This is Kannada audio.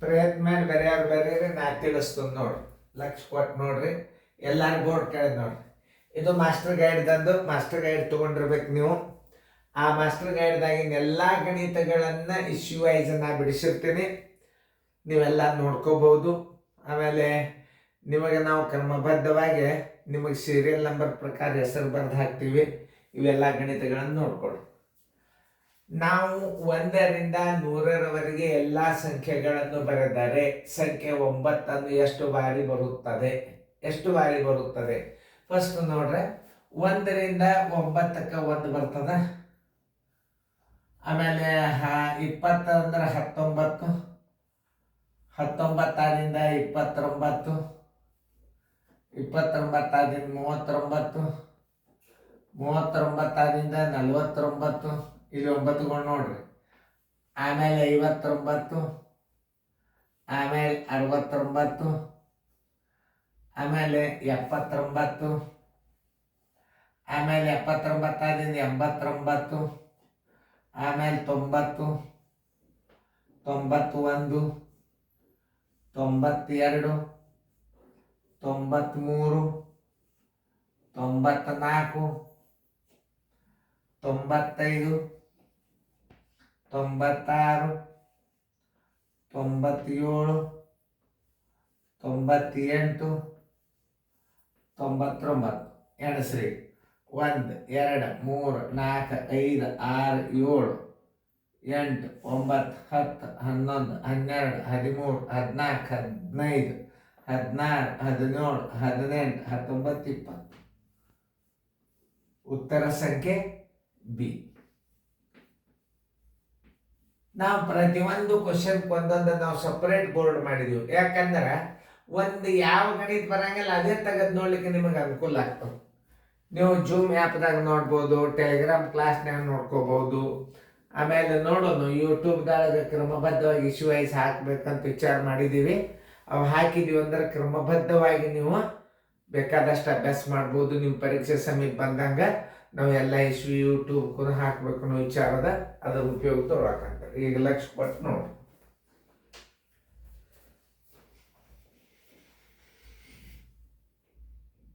ಪ್ರಯತ್ನ ಮೇಲೆ ಬೇರೆಯವ್ರು ಬೇರೆ ನಾ ತಿಳಿಸ್ತೀನಿ ನೋಡ್ರಿ. ಲಕ್ಷ ಕೊಟ್ಟು ನೋಡ್ರಿ, ಎಲ್ಲಾರು ಬೋರ್ಡ್ ಕೇಳಿದ್ ನೋಡ್ರಿ. ಇದು ಮಾಸ್ಟರ್ ಗೈಡ್ದಂದು. ಮಾಸ್ಟರ್ ಗೈಡ್ ತೊಗೊಂಡಿರ್ಬೇಕು ನೀವು. ಆ ಮಾಸ್ಟರ್ ಗೈಡ್ದಾಗಿನ ಎಲ್ಲ ಗಣಿತಗಳನ್ನು ಇಶ್ಯೂ ವೈಸ್ ನಾ ಬಿಡಿಸಿರ್ತೀನಿ, ನೀವೆಲ್ಲ ನೋಡ್ಕೋಬಹುದು. ಆಮೇಲೆ ನಿಮಗೆ ನಾವು ಕ್ರಮಬದ್ಧವಾಗಿ ನಿಮಗೆ ಸೀರಿಯಲ್ ನಂಬರ್ ಪ್ರಕಾರ ಹೆಸರು ಬರೆದು ಹಾಕ್ತೀವಿ. ಇವೆಲ್ಲ ಗಣಿತಗಳನ್ನು ನೋಡ್ಕೊಳ್ಳಿ. ನಾವು 1ರಿಂದ 100ರವರೆಗೆ ಎಲ್ಲ ಸಂಖ್ಯೆಗಳನ್ನು ಬರೆದರೆ ಸಂಖ್ಯೆ 9 ಎಷ್ಟು ಬಾರಿ ಬರುತ್ತದೆ? ಫಸ್ಟ್ ನೋಡ್ರೆ 1ರಿಂದ 9ಕ್ಕೆ 1 ಬರ್ತದ. ಆಮೇಲೆ 20 ಅಂದ್ರೆ 19, 19ರಿಂದ 29, 29ರಿಂದ 39, 39ರಿಂದ 49, ಇಲ್ಲಿ 9ಗಳು ನೋಡ್ರಿ. ಆಮೇಲೆ 59, ಆಮೇಲೆ 69, ಆಮೇಲೆ 79, ಆಮೇಲೆ 79ರಿಂದ 89, ಆಮೇಲೆ 90, 91, 92, 93, 94, 95, 96, 97, 98, 99. ಎಣಸ್ರಿ. 1 2 3 4 5 6 7 8 9 10 11 12 13 14 15 16 17 18 19 20. ಉತ್ತರ ಸಂಖ್ಯೆ ಬಿ. ನಾವು ಪ್ರತಿಯೊಂದು ಕ್ವಶನ್ ಒಂದೊಂದು ನಾವು ಸಪರೇಟ್ ಬೋರ್ಡ್ ಮಾಡಿದೀವಿ. ಯಾಕಂದ್ರೆ ಒಂದು ಯಾವ ಗಣಿತ ಬರಂಗಿಲ್ಲ ಅದೇ ತೆಗೆದು ನೋಡ್ಲಿಕ್ಕೆ ನಿಮಗೆ ಅನುಕೂಲ ಆಗ್ತದೆ. ನೀವು ಜೂಮ್ ಆ್ಯಪ್ದಾಗ ನೋಡ್ಬೋದು, ಟೆಲಿಗ್ರಾಮ್ ಕ್ಲಾಸ್ನಾಗ ನೋಡ್ಕೋಬಹುದು. ಆಮೇಲೆ ನೋಡೋಣ ಯೂಟ್ಯೂಬ್ದಾಗ ಕ್ರಮಬದ್ಧವಾಗಿ ಇಶ್ಯೂ ವೈಸ್ ಹಾಕ್ಬೇಕಂತ ವಿಚಾರ ಮಾಡಿದ್ದೀವಿ. ಅವು ಹಾಕಿದೀವಿ ಅಂದ್ರೆ ಕ್ರಮಬದ್ಧವಾಗಿ ನೀವು ಬೇಕಾದಷ್ಟು ಅಭ್ಯಾಸ ಮಾಡ್ಬೋದು. ನಿಮ್ಮ ಪರೀಕ್ಷೆ ಸಮೀಪ ಬಂದಂಗ ನಾವು ಎಲ್ಲ ಇಶ್ಯೂ ಯೂಟ್ಯೂಬ್ ಕೂಡ ಹಾಕ್ಬೇಕು ಅನ್ನೋ ವಿಚಾರದ ಅದರ ಉಪಯೋಗ ತೊಗೊಳಕಂತಾರೆ. ಈಗ ಲಕ್ಷ ಕೊಟ್ಟು ನೋಡಿ.